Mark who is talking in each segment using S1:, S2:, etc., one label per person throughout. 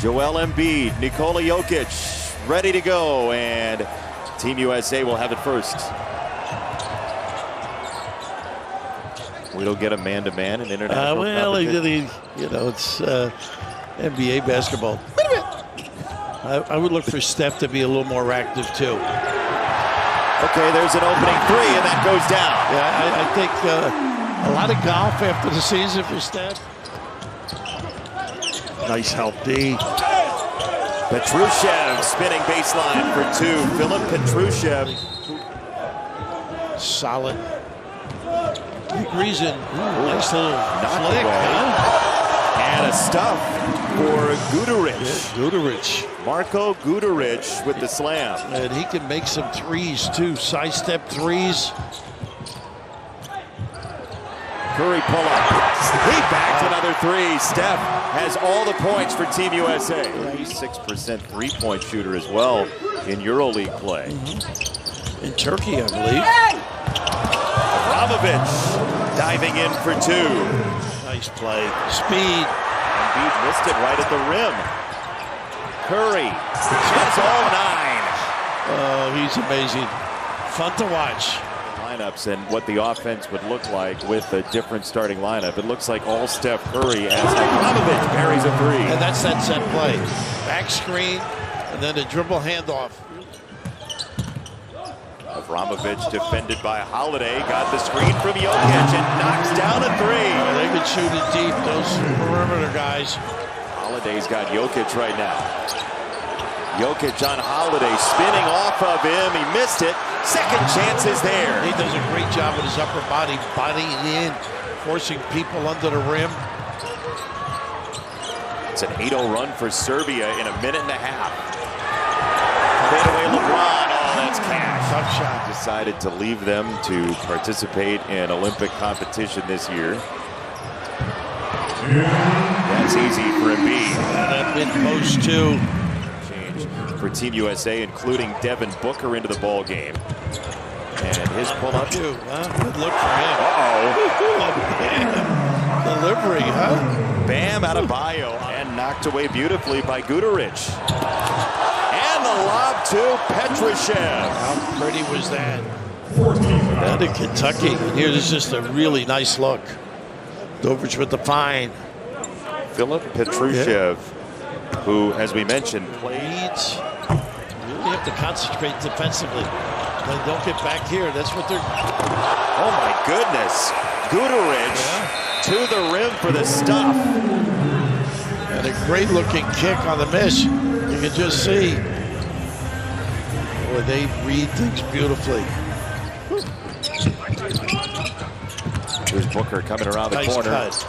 S1: Joel Embiid, Nikola Jokic, ready to go, and Team USA will have it first. We don't get a man-to-man in international competition.
S2: You know, it's NBA basketball. I would look for Steph to be a little more active too.
S1: Okay, there's an opening three, and that goes down.
S2: Yeah, I think a lot of golf after the season for Steph. Nice help, D.
S1: Petrushev spinning baseline for two. Philip Petrushev.
S2: Solid. Big reason. Nice little
S1: knock away. And a stuff for Guduric.
S2: Yeah, Guduric.
S1: Marko Guduric with the slam.
S2: And he can make some threes too. Sidestep threes.
S1: Curry pull up. He backed another three. Steph has all the points for Team USA. 36% three-point shooter as well in EuroLeague play.
S2: In Turkey, I believe.
S1: Abramovich diving in for two.
S2: Nice play. Speed.
S1: Embiid missed it right at the rim. Curry. That's all 9.
S2: Oh, he's amazing. Fun to watch.
S1: Lineups and what the offense would look like with a different starting lineup. It looks like all Steph Curry as Abramovich parries a three.
S2: And that's that set play. Back screen, and then a dribble handoff.
S1: Abramovich defended by Holiday, got the screen from Jokic and knocks down a three.
S2: Oh, they can shoot it deep, those perimeter guys.
S1: Holiday's got Jokic right now. Jokic on Holiday, spinning off of him. He missed it. Second chance is there.
S2: He does a great job with his upper body, bodying in, forcing people under the rim.
S1: It's an 8-0 run for Serbia in a minute and a half. Fadeaway LeBron. Oh, that's cash.
S2: Tough shot.
S1: Decided to leave them to participate in Olympic competition this year. That's easy for Embiid.
S2: That mid-post too.
S1: For Team USA, including Devin Booker into the ball game. And his pull-up.
S2: Good look for him.
S1: Uh-oh.
S2: Delivery, huh?
S1: Bam Adebayo, and knocked away beautifully by Guduric. And the lob to Petrushev.
S2: How pretty was that? Down to Kentucky. And here's just a really nice look. Dovic with the fine.
S1: Philip Petrushev, who, as we mentioned,
S2: plays. You really have to concentrate defensively. But don't get back here. That's what they're.
S1: Oh my goodness! Guduric to the rim for the stuff.
S2: And a great-looking kick on the miss. You can just see. Boy, they read things beautifully.
S1: Here's Booker coming around the
S2: nice
S1: corner.
S2: Cut.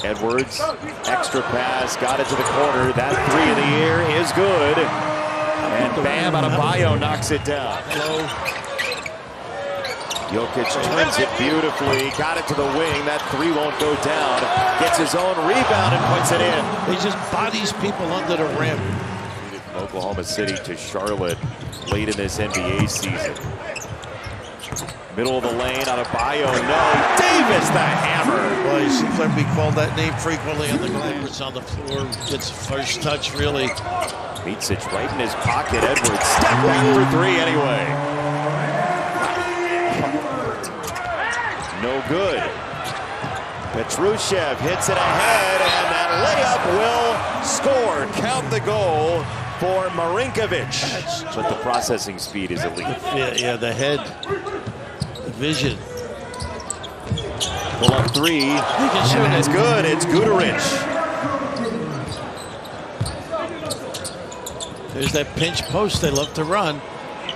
S1: Edwards, extra pass, got it to the corner. That three in the air is good. And Bam Adebayo knocks it down. Jokic turns it beautifully, got it to the wing. That three won't go down. Gets his own rebound and puts it in.
S2: He just bodies people under the rim.
S1: From Oklahoma City to Charlotte late in this NBA season. Middle of the lane, Adebayo, no. Davis, the hammer.
S2: Well, it seems like we call that name frequently on the glass. On the floor, gets first touch, really.
S1: Micic right in his pocket. Edwards, step back for three anyway. No good. Petrushev hits it ahead, and that layup will score. Count the goal for Marinkovic. But the processing speed is elite.
S2: Yeah, the head. Vision.
S1: Pull up three. And it's good. It's Guduric.
S2: There's that pinch post they love to run.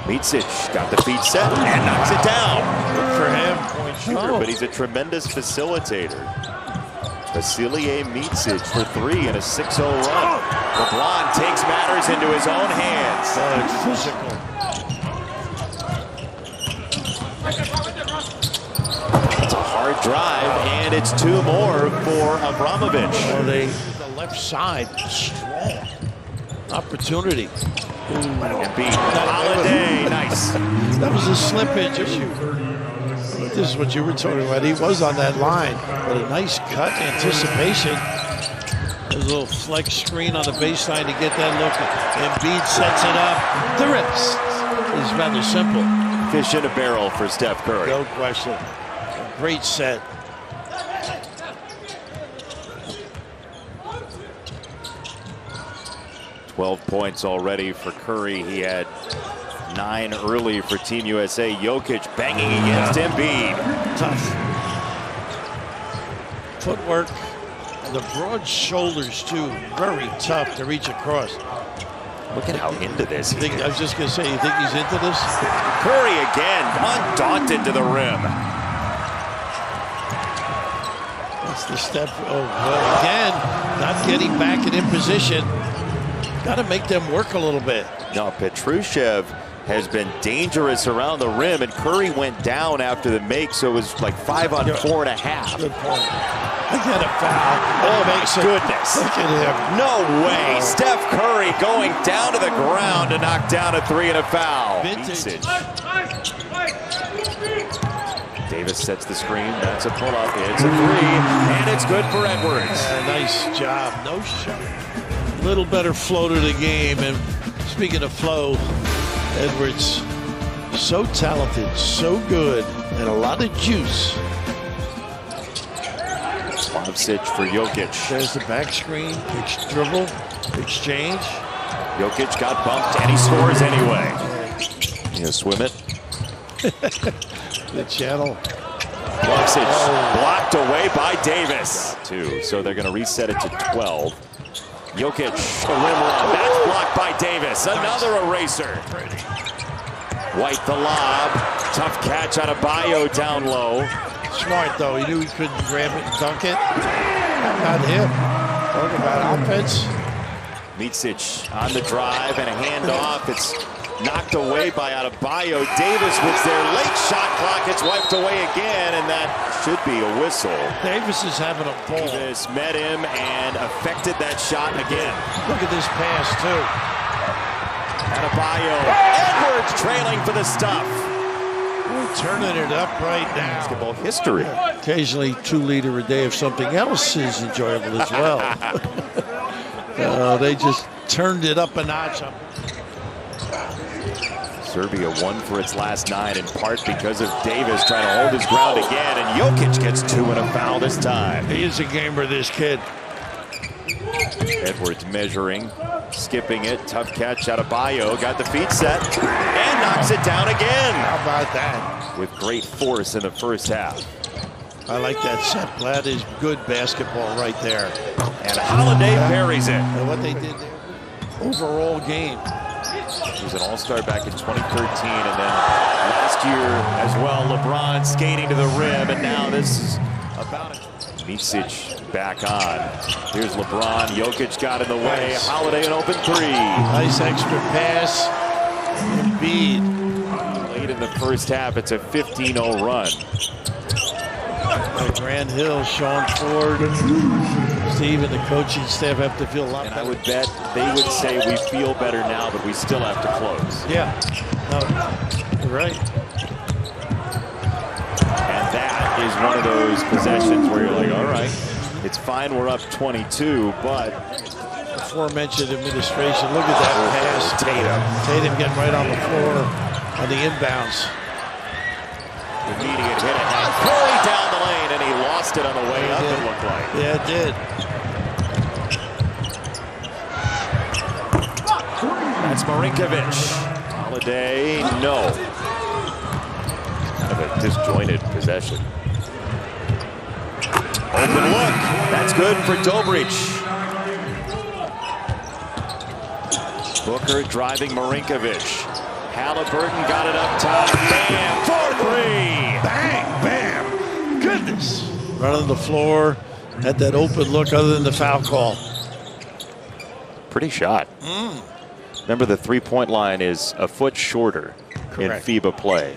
S1: Micic got the feet set and knocks it down.
S2: Good for him. Point
S1: shooter, but he's a tremendous facilitator. Vasilije Micic for three in a 6-0 run. LeBron takes matters into his own hands.
S2: Oh, it's physical.
S1: It's a hard drive, and it's two more for Abramovich.
S2: Well, the left side, strong opportunity.
S1: Embiid, Holiday, nice.
S2: That was a slippage issue. This is what you were talking about. He was on that line, but a nice cut, anticipation. There's a little flex screen on the baseline to get that look. Embiid sets it up. The rest is rather simple.
S1: Fish in a barrel for Steph Curry.
S2: No question. A great set.
S1: "12 points already for Curry. He had 9 early for Team USA. Jokic banging against Embiid.
S2: Tough. Footwork. And the broad shoulders, too. Very tough to reach across.
S1: Look at how into this he is.
S2: I was just going to say, you think he's into this?
S1: Curry again, undaunted to the rim.
S2: That's the step. Oh, well, again, not getting back and in position. Got to make them work a little bit.
S1: No, Petrushev has been dangerous around the rim, and Curry went down after the make, so it was like 5 on 4.5.
S2: Good point. Again, a foul.
S1: Oh, my goodness.
S2: Look at him.
S1: No way. Steph Curry going down to the ground to knock down a 3 and a foul.
S2: Vintage.
S1: Davis sets the screen. That's a pull-up. It's a 3, and it's good for Edwards.
S2: Nice job. No shot. Little better flow to the game. And speaking of flow, Edwards, so talented, so good, and a lot of juice.
S1: Lobsic for Jokic.
S2: There's the back screen, dribble, exchange.
S1: Jokic got bumped, and he scores anyway. You gonna swim it?
S2: The channel.
S1: Lobsic blocked away by Davis. 2, so they're gonna reset it to 12. Jokic, a rim run. That's blocked by Davis. Another eraser. White the lob. Tough catch on a Bayo down low.
S2: Smart, though. He knew he couldn't grab it and dunk it. How about him? Talk about offense.
S1: Micic on the drive and a handoff. It's knocked away by Adebayo. Davis was their late shot clock. It's wiped away again, and that should be a whistle.
S2: Davis is having a ball.
S1: Davis met him and affected that shot again.
S2: Look at this pass, too.
S1: Adebayo. Edwards trailing for the stuff.
S2: We're turning it up right now.
S1: Basketball history.
S2: Occasionally 2 liter a day of something else is enjoyable as well. They just turned it up a notch.
S1: Serbia won for its last 9 in part because of Davis trying to hold his ground again, and Jokic gets 2 and a foul this time.
S2: He is a gamer, this kid.
S1: Edwards measuring, skipping it, tough catch out of Bayo, got the feet set, and knocks it down again.
S2: How about that?
S1: With great force in the first half.
S2: I like that set. That is good basketball right there.
S1: And Holiday parries it.
S2: And what they did there, overall game.
S1: He was an all-star back in 2013, and then last year as well, LeBron skating to the rim, and now this is about it. Micic back on. Here's LeBron. Jokic got in the way.
S2: Nice.
S1: Holiday an open 3.
S2: Nice extra pass. Embiid.
S1: Late in the first half, it's a 15-0 run.
S2: Grant Hill, Sean Ford, Steve, and the coaching staff have to feel a lot better.
S1: I would bet they would say we feel better now, but we still have to close.
S2: Yeah, no, you're right.
S1: And that is one of those possessions where you're like, all right, it's fine, we're up 22, but
S2: Aforementioned administration, look at that pass. Tatum getting right on the floor on the inbounds.
S1: Immediate hit and Curry down the lane, and he lost it on the way up, it looked like.
S2: Yeah, it did.
S1: That's Marinkovic. Holiday, no. Kind of a disjointed possession. Open look. That's good for Dobrich. Booker driving Marinkovic. Halliburton got it up top. Bam! 4-3!
S2: Bang, bam. Goodness. Running the floor, had that open look other than the foul call.
S1: Pretty shot. Remember, the three-point line is a foot shorter in FIBA play.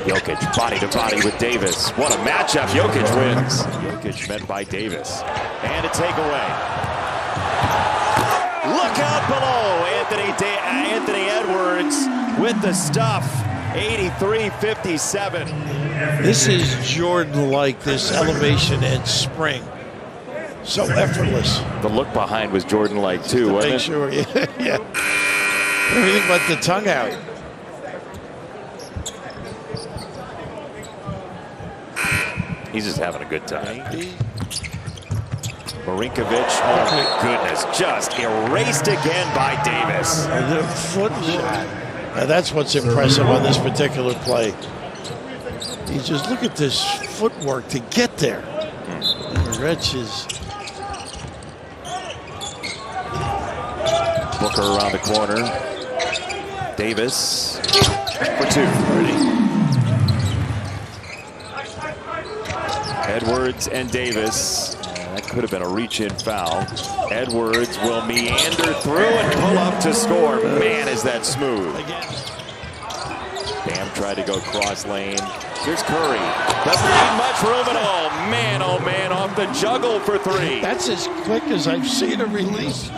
S1: Jokic body to body with Davis. What a matchup. Jokic wins. Jokic met by Davis. And a takeaway. Look out below. Anthony Edwards with the stuff. 83-57.
S2: This is Jordan-like, this elevation and spring. So effortless.
S1: The look behind was Jordan-like too, wasn't
S2: Make
S1: it?
S2: sure, yeah. Everything but the tongue out.
S1: He's just having a good time. Marinkovic, oh my goodness, just erased again by Davis.
S2: The foot shot. Now that's what's impressive on this particular play. You just look at this footwork to get there. And Rich is...
S1: Booker around the corner. Davis for two. Edwards and Davis. That could have been a reach-in foul. Edwards will meander through and pull up to score. Man, is that smooth. Bam tried to go cross lane. Here's Curry. Doesn't need much room at all. Oh man, off the juggle for three.
S2: That's as quick as I've seen a release.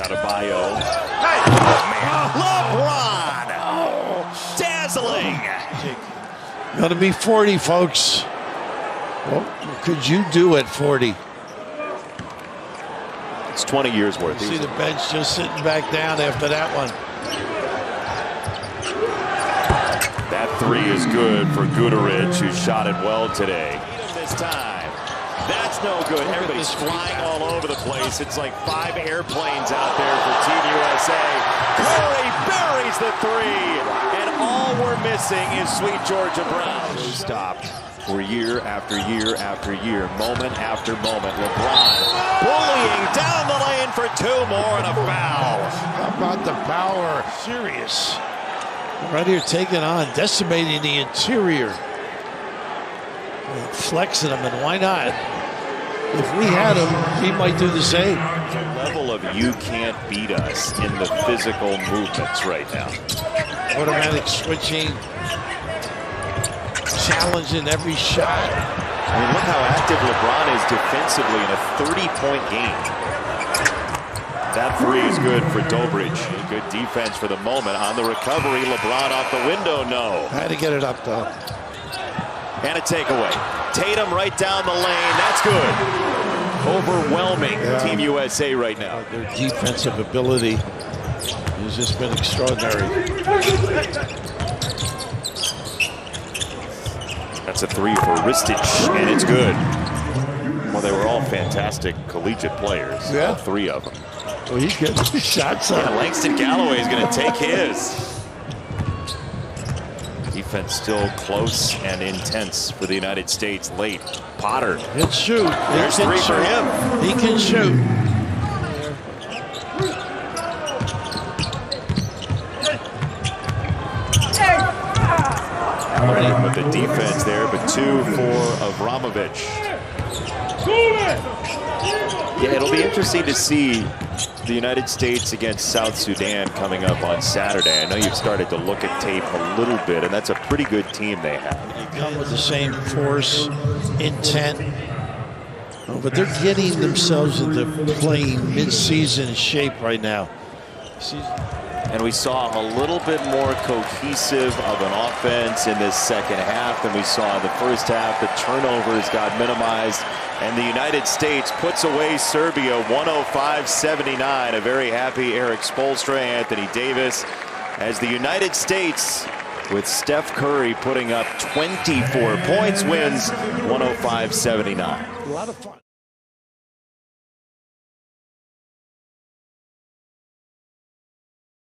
S1: Adebayo. Hey! LeBron! Dazzling!
S2: Gonna be 40, folks. What could you do at 40?
S1: It's 20 years worth.
S2: You see the bench just sitting back down after that one.
S1: That three is good for Guterich, who shot it well today. This time. That's no good. Everybody's flying all over the place. It's like 5 airplanes out there for Team USA. Curry buries the three, and all we're missing is sweet Georgia Brown. Stopped for year after year after year, moment after moment. LeBron bullying down the lane for 2 more and a foul.
S2: How about the power? Serious. Right here taking on, decimating the interior. Flexing them, and why not? If we had him, he might do the same.
S1: The level of you can't beat us in the physical movements right now.
S2: Automatic switching, challenging every shot.
S1: I mean, look how active LeBron is defensively in a 30-point game. That three is good for Dobrich. Good defense for the moment. On the recovery, LeBron off the window, no.
S2: Had to get it up, though.
S1: And a takeaway. Tatum right down the lane. That's good. Overwhelming Team USA right now.
S2: Their defensive ability has just been extraordinary.
S1: That's a three for Ristich, and it's good. Well, they were all fantastic collegiate players.
S2: Yeah.
S1: All 3 of them.
S2: Well, he's getting shots up.
S1: Yeah, Langston Galloway is going to take his. Defense still close and intense for the United States late. Potter.
S2: He'll shoot.
S1: There's 3 for him.
S2: He can shoot.
S1: With the defense there, but 2 for Avramovic. Yeah, it'll be interesting to see the United States against South Sudan coming up on Saturday. I know you've started to look at tape a little bit, and that's a pretty good team they have.
S2: You come with the same force, intent, but they're getting themselves into playing mid-season shape right now.
S1: And we saw a little bit more cohesive of an offense in this second half than we saw in the first half. The turnovers got minimized, and the United States puts away Serbia 105-79. A very happy Eric Spoelstra, Anthony Davis, as the United States, with Steph Curry putting up 24 points, wins 105-79.
S2: A lot of fun.